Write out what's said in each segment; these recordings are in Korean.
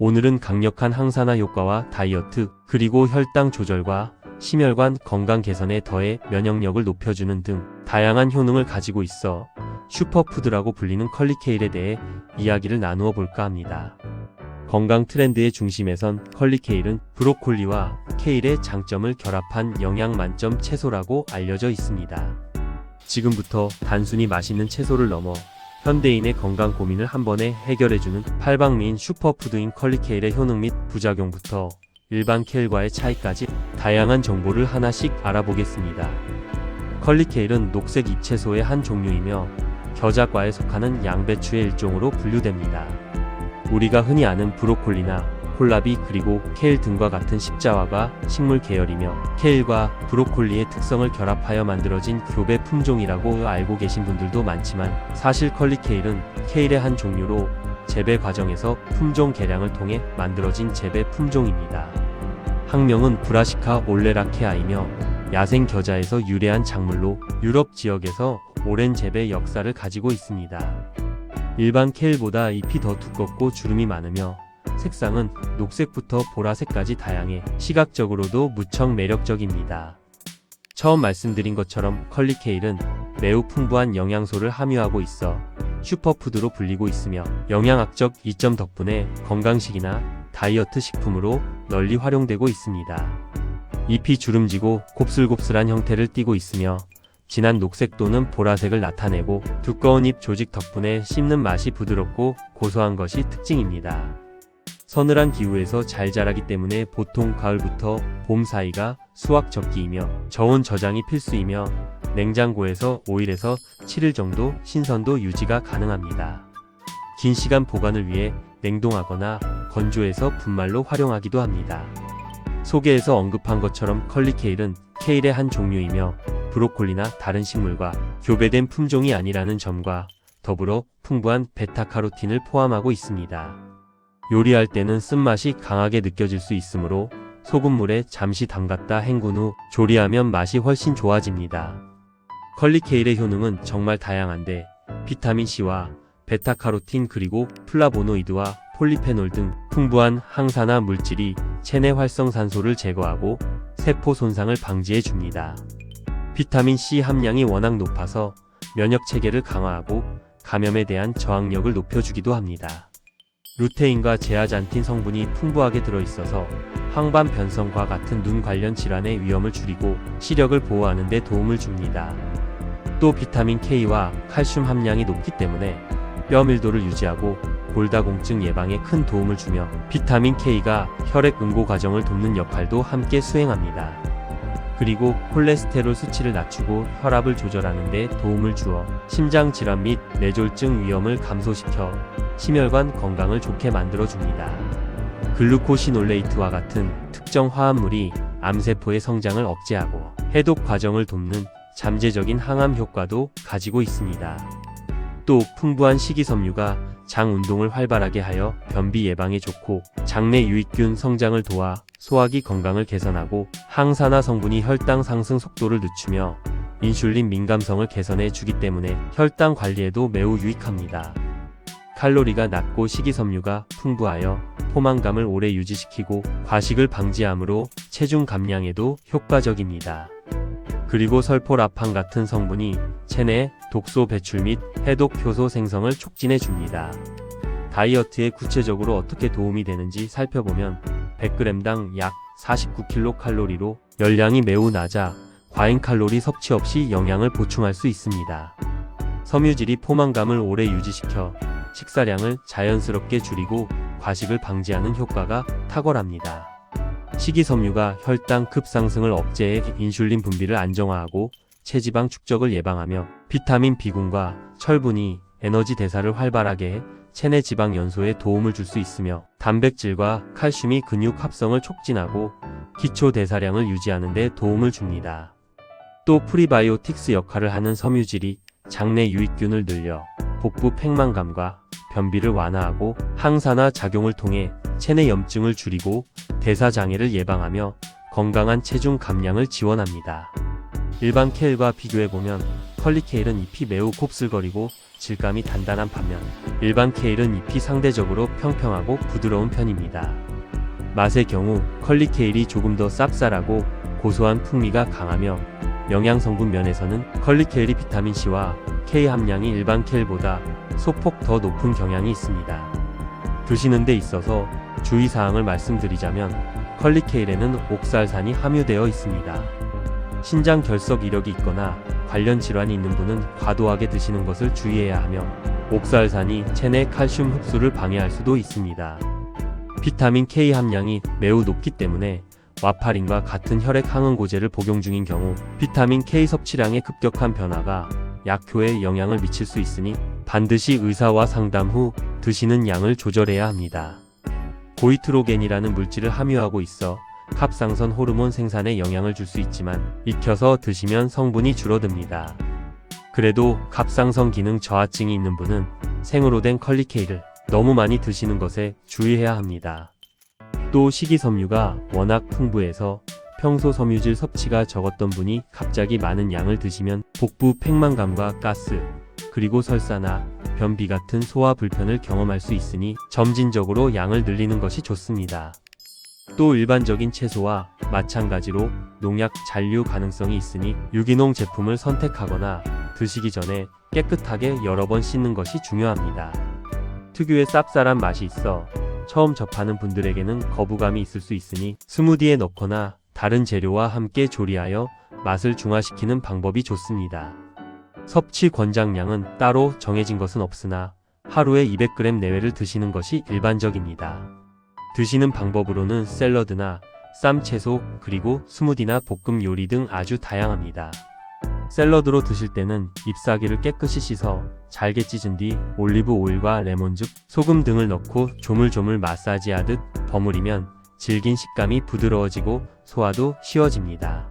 오늘은 강력한 항산화 효과와 다이어트, 그리고 혈당 조절과 심혈관 건강 개선에 더해 면역력을 높여주는 등 다양한 효능을 가지고 있어 슈퍼푸드라고 불리는 컬리케일에 대해 이야기를 나누어 볼까 합니다. 건강 트렌드의 중심에선 컬리케일은 브로콜리와 케일의 장점을 결합한 영양 만점 채소라고 알려져 있습니다. 지금부터 단순히 맛있는 채소를 넘어 현대인의 건강 고민을 한 번에 해결해주는 팔방미인 슈퍼푸드인 컬리케일의 효능 및 부작용부터 일반 케일과의 차이까지 다양한 정보를 하나씩 알아보겠습니다. 컬리케일은 녹색 잎채소의 한 종류이며 겨자과에 속하는 양배추의 일종으로 분류됩니다. 우리가 흔히 아는 브로콜리나 콜라비 그리고 케일 등과 같은 십자화가 식물 계열이며 케일과 브로콜리의 특성을 결합하여 만들어진 교배 품종이라고 알고 계신 분들도 많지만 사실 컬리케일은 케일의 한 종류로 재배 과정에서 품종 개량을 통해 만들어진 재배 품종입니다. 학명은 브라시카 올레라케아이며 야생 겨자에서 유래한 작물로 유럽 지역에서 오랜 재배 역사를 가지고 있습니다. 일반 케일보다 잎이 더 두껍고 주름이 많으며 색상은 녹색부터 보라색까지 다양해 시각적으로도 무척 매력적입니다. 처음 말씀드린 것처럼 컬리케일은 매우 풍부한 영양소를 함유하고 있어 슈퍼푸드로 불리고 있으며 영양학적 이점 덕분에 건강식이나 다이어트 식품으로 널리 활용되고 있습니다. 잎이 주름지고 곱슬곱슬한 형태를 띠고 있으며 진한 녹색 또는 보라색을 나타내고 두꺼운 잎 조직 덕분에 씹는 맛이 부드럽고 고소한 것이 특징입니다. 서늘한 기후에서 잘 자라기 때문에 보통 가을부터 봄 사이가 수확 적기이며 저온 저장이 필수이며 냉장고에서 5일에서 7일 정도 신선도 유지가 가능합니다. 긴 시간 보관을 위해 냉동하거나 건조해서 분말로 활용하기도 합니다. 소개에서 언급한 것처럼 컬리케일은 케일의 한 종류이며 브로콜리나 다른 식물과 교배된 품종이 아니라는 점과 더불어 풍부한 베타카로틴을 포함하고 있습니다. 요리할 때는 쓴맛이 강하게 느껴질 수 있으므로 소금물에 잠시 담갔다 헹군 후 조리하면 맛이 훨씬 좋아집니다. 컬리케일의 효능은 정말 다양한데 비타민C와 베타카로틴 그리고 플라보노이드와 폴리페놀 등 풍부한 항산화 물질이 체내 활성산소를 제거하고 세포 손상을 방지해 줍니다. 비타민C 함량이 워낙 높아서 면역 체계를 강화하고 감염에 대한 저항력을 높여주기도 합니다. 루테인과 제아잔틴 성분이 풍부하게 들어있어서 황반 변성과 같은 눈 관련 질환의 위험을 줄이고 시력을 보호하는 데 도움을 줍니다. 또 비타민 K와 칼슘 함량이 높기 때문에 뼈 밀도를 유지하고 골다공증 예방에 큰 도움을 주며 비타민 K가 혈액 응고 과정을 돕는 역할도 함께 수행합니다. 그리고 콜레스테롤 수치를 낮추고 혈압을 조절하는 데 도움을 주어 심장 질환 및 뇌졸중 위험을 감소시켜 심혈관 건강을 좋게 만들어줍니다. 글루코시놀레이트와 같은 특정 화합물이 암세포의 성장을 억제하고 해독 과정을 돕는 잠재적인 항암 효과도 가지고 있습니다. 또 풍부한 식이섬유가 장 운동을 활발하게 하여 변비 예방에 좋고 장내 유익균 성장을 도와 소화기 건강을 개선하고 항산화 성분이 혈당 상승 속도를 늦추며 인슐린 민감성을 개선해 주기 때문에 혈당 관리에도 매우 유익합니다. 칼로리가 낮고 식이섬유가 풍부하여 포만감을 오래 유지시키고 과식을 방지하므로 체중 감량에도 효과적입니다. 그리고 설포라판 같은 성분이 체내 독소 배출 및 해독 효소 생성을 촉진해 줍니다. 다이어트에 구체적으로 어떻게 도움이 되는지 살펴보면 100g당 약 49kcal로 열량이 매우 낮아 과잉 칼로리 섭취 없이 영양을 보충할 수 있습니다. 섬유질이 포만감을 오래 유지시켜 식사량을 자연스럽게 줄이고 과식을 방지하는 효과가 탁월합니다. 식이섬유가 혈당 급상승을 억제해 인슐린 분비를 안정화하고 체지방 축적을 예방하며 비타민 B군과 철분이 에너지 대사를 활발하게 해 체내 지방 연소에 도움을 줄 수 있으며 단백질과 칼슘이 근육 합성을 촉진하고 기초 대사량을 유지하는 데 도움을 줍니다. 또 프리바이오틱스 역할을 하는 섬유질이 장내 유익균을 늘려 복부 팽만감과 변비를 완화하고 항산화 작용을 통해 체내 염증을 줄이고 대사장애를 예방하며 건강한 체중 감량을 지원합니다. 일반 케일과 비교해보면 컬리케일은 잎이 매우 곱슬거리고 질감이 단단한 반면 일반 케일은 잎이 상대적으로 평평하고 부드러운 편입니다. 맛의 경우 컬리케일이 조금 더 쌉쌀하고 고소한 풍미가 강하며 영양성분 면에서는 컬리케일이 비타민C와 K 함량이 일반 케일보다 소폭 더 높은 경향이 있습니다. 드시는 데 있어서 주의사항을 말씀드리자면 컬리케일에는 옥살산이 함유되어 있습니다. 신장 결석 이력이 있거나 관련 질환이 있는 분은 과도하게 드시는 것을 주의해야 하며 옥살산이 체내 칼슘 흡수를 방해할 수도 있습니다. 비타민 K 함량이 매우 높기 때문에 와파린과 같은 혈액 항응고제를 복용 중인 경우 비타민 K 섭취량의 급격한 변화가 약효에 영향을 미칠 수 있으니 반드시 의사와 상담 후 드시는 양을 조절해야 합니다. 고이트로겐이라는 물질을 함유하고 있어 갑상선 호르몬 생산에 영향을 줄 수 있지만 익혀서 드시면 성분이 줄어듭니다. 그래도 갑상선 기능 저하증이 있는 분은 생으로 된 컬리케일을 너무 많이 드시는 것에 주의해야 합니다. 또 식이섬유가 워낙 풍부해서 평소 섬유질 섭취가 적었던 분이 갑자기 많은 양을 드시면 복부 팽만감과 가스, 그리고 설사나 변비 같은 소화 불편을 경험할 수 있으니 점진적으로 양을 늘리는 것이 좋습니다. 또 일반적인 채소와 마찬가지로 농약 잔류 가능성이 있으니 유기농 제품을 선택하거나 드시기 전에 깨끗하게 여러 번 씻는 것이 중요합니다. 특유의 쌉쌀한 맛이 있어 처음 접하는 분들에게는 거부감이 있을 수 있으니 스무디에 넣거나 다른 재료와 함께 조리하여 맛을 중화시키는 방법이 좋습니다. 섭취 권장량은 따로 정해진 것은 없으나 하루에 200g 내외를 드시는 것이 일반적입니다. 드시는 방법으로는 샐러드나 쌈채소 그리고 스무디나 볶음 요리 등 아주 다양합니다. 샐러드로 드실 때는 잎사귀를 깨끗이 씻어 잘게 찢은 뒤 올리브 오일과 레몬즙, 소금 등을 넣고 조물조물 마사지하듯 버무리면 질긴 식감이 부드러워지고 소화도 쉬워집니다.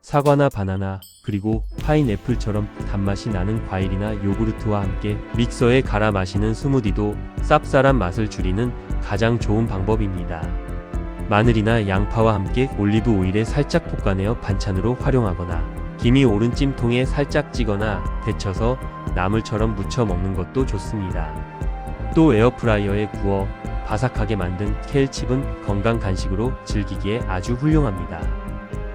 사과나 바나나 그리고 파인애플처럼 단맛이 나는 과일이나 요구르트와 함께 믹서에 갈아 마시는 스무디도 쌉쌀한 맛을 줄이는 가장 좋은 방법입니다. 마늘이나 양파와 함께 올리브 오일에 살짝 볶아내어 반찬으로 활용하거나 김이 오른 찜통에 살짝 찌거나 데쳐서 나물처럼 무쳐 먹는 것도 좋습니다. 또 에어프라이어에 구워 바삭하게 만든 케일칩은 건강 간식으로 즐기기에 아주 훌륭합니다.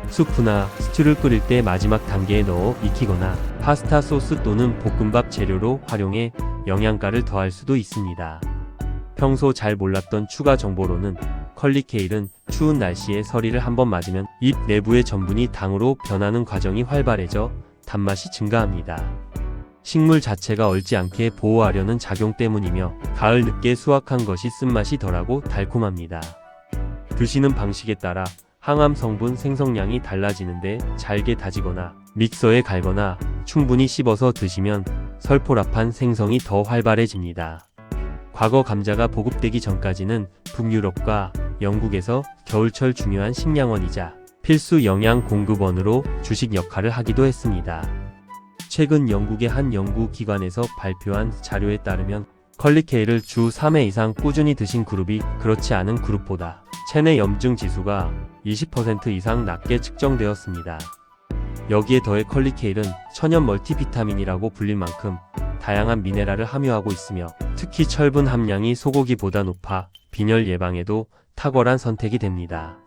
수프나 스튜를 끓일 때 마지막 단계에 넣어 익히거나 파스타 소스 또는 볶음밥 재료로 활용해 영양가를 더할 수도 있습니다. 평소 잘 몰랐던 추가 정보로는 컬리케일은 추운 날씨에 서리를 한번 맞으면 잎 내부의 전분이 당으로 변하는 과정이 활발해져 단맛이 증가합니다. 식물 자체가 얼지 않게 보호하려는 작용 때문이며 가을 늦게 수확한 것이 쓴맛이 덜하고 달콤합니다. 드시는 방식에 따라 항암 성분 생성량이 달라지는데 잘게 다지거나 믹서에 갈거나 충분히 씹어서 드시면 설포라판 생성이 더 활발해집니다. 과거 감자가 보급되기 전까지는 북유럽과 영국에서 겨울철 중요한 식량원이자 필수 영양 공급원으로 주식 역할을 하기도 했습니다. 최근 영국의 한 연구기관에서 발표한 자료에 따르면 컬리케일을 주 3회 이상 꾸준히 드신 그룹이 그렇지 않은 그룹보다 체내 염증 지수가 20% 이상 낮게 측정되었습니다. 여기에 더해 컬리케일은 천연 멀티비타민이라고 불릴 만큼 다양한 미네랄을 함유하고 있으며 특히 철분 함량이 소고기보다 높아 빈혈 예방에도 탁월한 선택이 됩니다.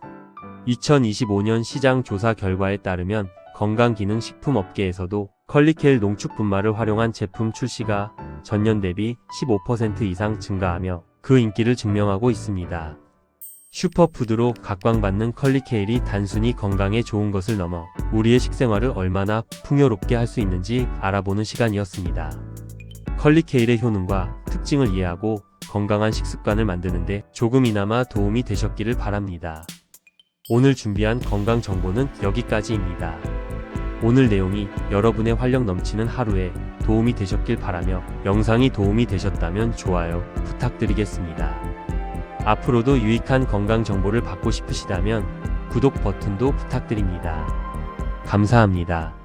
2025년 시장 조사 결과에 따르면 건강기능식품업계에서도 컬리케일 농축 분말을 활용한 제품 출시가 전년 대비 15% 이상 증가하며 그 인기를 증명하고 있습니다. 슈퍼푸드로 각광받는 컬리케일이 단순히 건강에 좋은 것을 넘어 우리의 식생활을 얼마나 풍요롭게 할 수 있는지 알아보는 시간이었습니다. 컬리케일의 효능과 특징을 이해하고 건강한 식습관을 만드는데 조금이나마 도움이 되셨기를 바랍니다. 오늘 준비한 건강 정보는 여기까지입니다. 오늘 내용이 여러분의 활력 넘치는 하루에 도움이 되셨길 바라며 영상이 도움이 되셨다면 좋아요 부탁드리겠습니다. 앞으로도 유익한 건강 정보를 받고 싶으시다면 구독 버튼도 부탁드립니다. 감사합니다.